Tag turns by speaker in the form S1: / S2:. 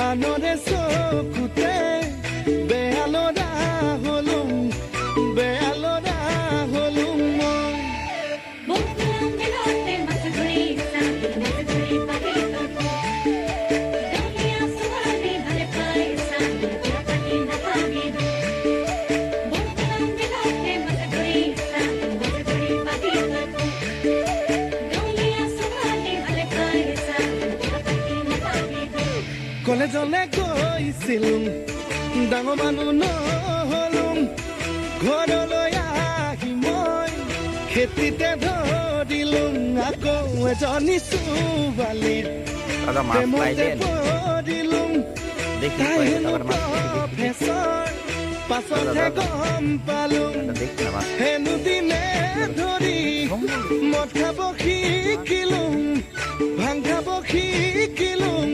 S1: আনৰে চকুতে বেয়ালৰা হলুম মই কলেজলে গৈছিলুম ডাঙৰ মানুহ নহলুম ঘৰলৈ আহি মই খেতিতে ধৰিলুম আকৌ এজনী ছোৱালীৰ প্ৰেমতে পৰিলুম তাই হেনো প্ৰফেচৰ পাছতহে গম পালুম হেনো দিনে ধৰি মদ খাব শিকিলুম ভাং খাব শিকিলুম